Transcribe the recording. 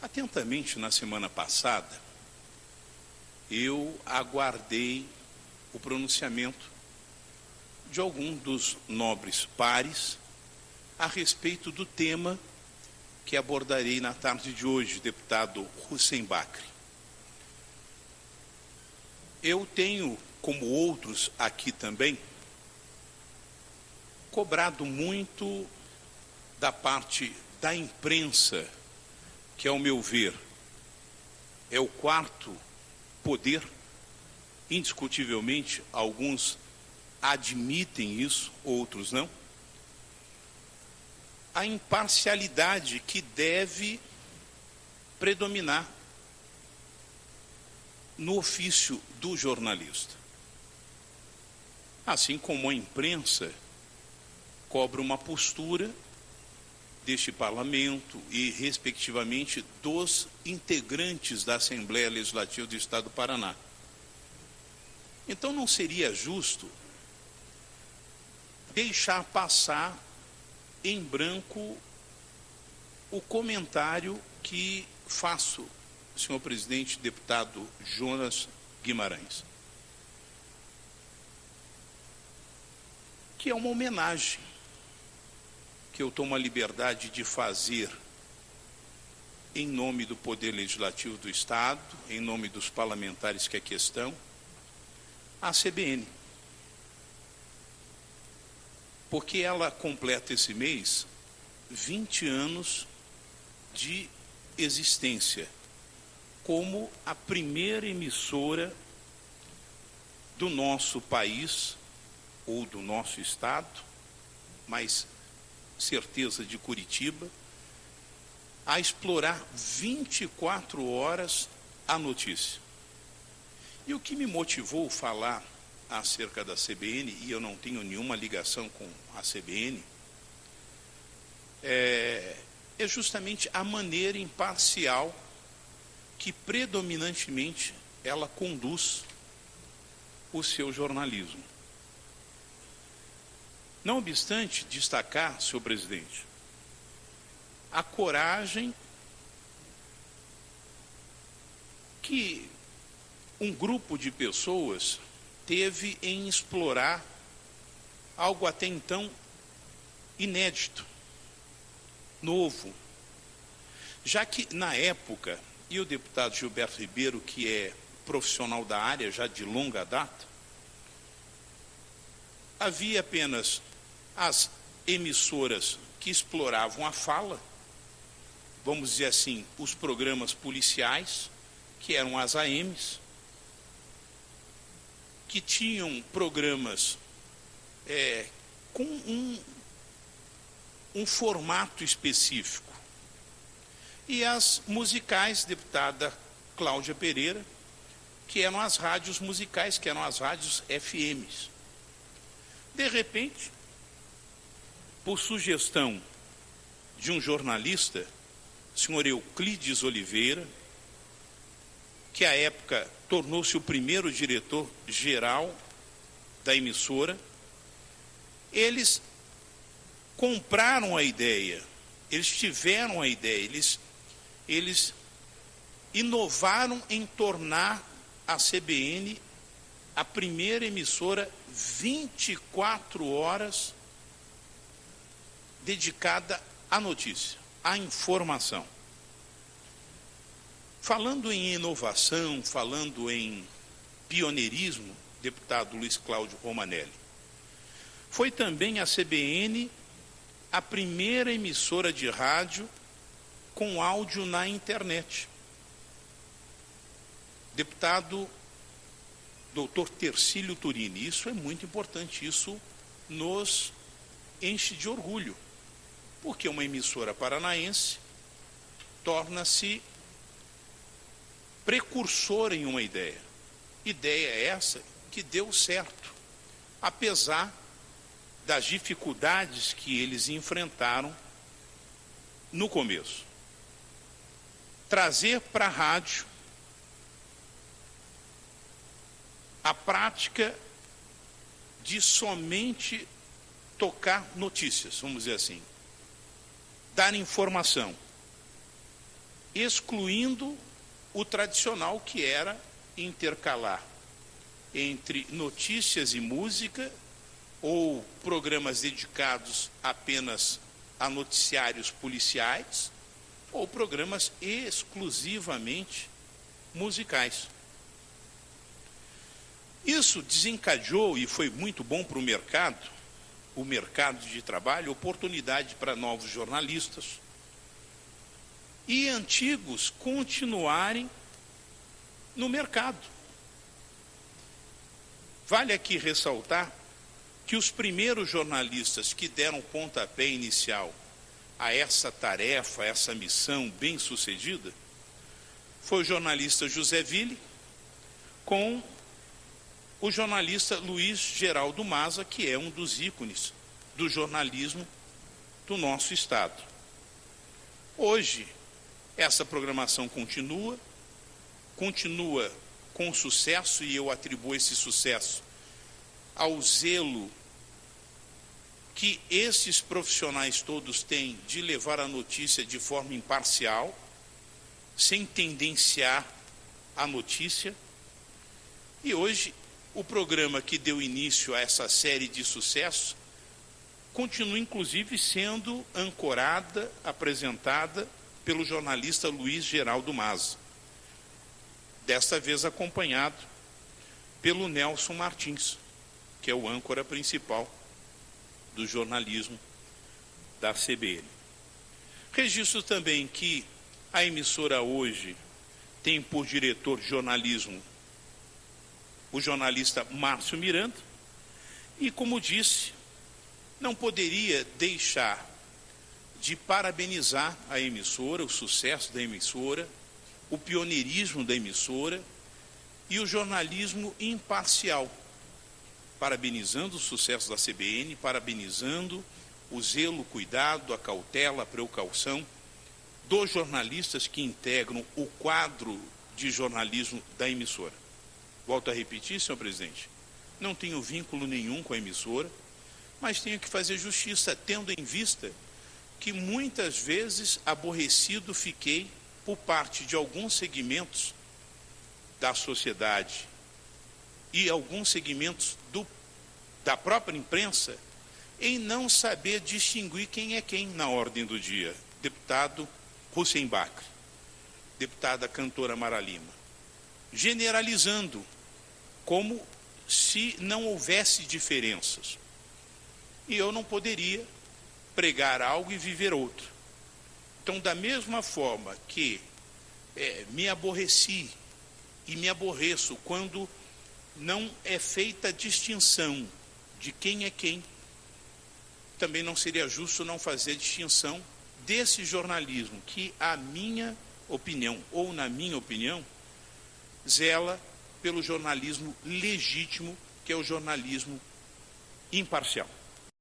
Atentamente, na semana passada, eu aguardei o pronunciamento de algum dos nobres pares a respeito do tema que abordarei na tarde de hoje, deputado Hussein Bakri. Eu tenho, como outros aqui também, cobrado muito da parte da imprensa, que, ao meu ver, é o quarto poder, indiscutivelmente, alguns admitem isso, outros não, a imparcialidade que deve predominar no ofício do jornalista. Assim como a imprensa cobra uma postura deste parlamento e, respectivamente, dos integrantes da Assembleia Legislativa do Estado do Paraná. Então, não seria justo deixar passar em branco o comentário que faço, senhor presidente, deputado Jonas Guimarães, que é uma homenagem que eu tomo a liberdade de fazer em nome do Poder Legislativo do Estado, em nome dos parlamentares que aqui estão, à CBN. Porque ela completa esse mês 20 anos de existência como a primeira emissora do nosso país, ou do nosso estado, mas certeza de Curitiba, a explorar 24 horas a notícia. E o que me motivou a falar acerca da CBN, e eu não tenho nenhuma ligação com a CBN, é justamente a maneira imparcial que predominantemente ela conduz o seu jornalismo. Não obstante destacar, senhor presidente, a coragem que um grupo de pessoas teve em explorar algo até então inédito, novo, já que na época, e o deputado Gilberto Ribeiro, que é profissional da área já de longa data, havia apenas as emissoras que exploravam a fala, vamos dizer assim, os programas policiais, que eram as AMs, que tinham programas com um formato específico. E as musicais, deputada Cláudia Pereira, que eram as rádios musicais, que eram as rádios FMs. De repente, por sugestão de um jornalista, senhor Euclides Oliveira, que à época tornou-se o primeiro diretor-geral da emissora, eles compraram a ideia, eles tiveram a ideia, eles inovaram em tornar a CBN a primeira emissora 24 horas dedicada à notícia, à informação. Falando em inovação, falando em pioneirismo, deputado Luiz Cláudio Romanelli, foi também a CBN a primeira emissora de rádio com áudio na internet. Deputado doutor Tercílio Turini, isso é muito importante, isso nos enche de orgulho, porque uma emissora paranaense torna-se precursora em uma ideia. Ideia essa que deu certo, apesar das dificuldades que eles enfrentaram no começo. Trazer para a rádio a prática de somente tocar notícias, vamos dizer assim, dar informação, excluindo o tradicional, que era intercalar entre notícias e música, ou programas dedicados apenas a noticiários policiais, ou programas exclusivamente musicais. Isso desencadeou, e foi muito bom para o mercado de trabalho, oportunidade para novos jornalistas e antigos continuarem no mercado. Vale aqui ressaltar que os primeiros jornalistas que deram pontapé inicial a essa tarefa, a essa missão bem-sucedida, foi o jornalista José Ville, com o jornalista Luiz Geraldo Maza, que é um dos ícones do jornalismo do nosso estado. Hoje, essa programação continua com sucesso, e eu atribuo esse sucesso ao zelo que esses profissionais todos têm de levar a notícia de forma imparcial, sem tendenciar a notícia. E hoje, o programa que deu início a essa série de sucesso continua, inclusive, sendo ancorada, apresentada pelo jornalista Luiz Geraldo Maza, desta vez acompanhado pelo Nelson Martins, que é o âncora principal do jornalismo da CBN. Registro também que a emissora hoje tem por diretor de jornalismo o jornalista Márcio Miranda, e, como disse, não poderia deixar de parabenizar a emissora, o sucesso da emissora, o pioneirismo da emissora e o jornalismo imparcial, parabenizando o sucesso da CBN, parabenizando o zelo, o cuidado, a cautela, a precaução dos jornalistas que integram o quadro de jornalismo da emissora. Volto a repetir, senhor presidente, não tenho vínculo nenhum com a emissora, mas tenho que fazer justiça, tendo em vista que muitas vezes aborrecido fiquei por parte de alguns segmentos da sociedade e alguns segmentos da própria imprensa em não saber distinguir quem é quem na ordem do dia. Deputado Hussein Bacri, deputada cantora Mara Lima, generalizando como se não houvesse diferenças. E eu não poderia pregar algo e viver outro. Então, da mesma forma que me aborreci e me aborreço quando não é feita a distinção de quem é quem, também não seria justo não fazer distinção desse jornalismo que, a minha opinião, ou na minha opinião, zela pelo jornalismo legítimo, que é o jornalismo imparcial.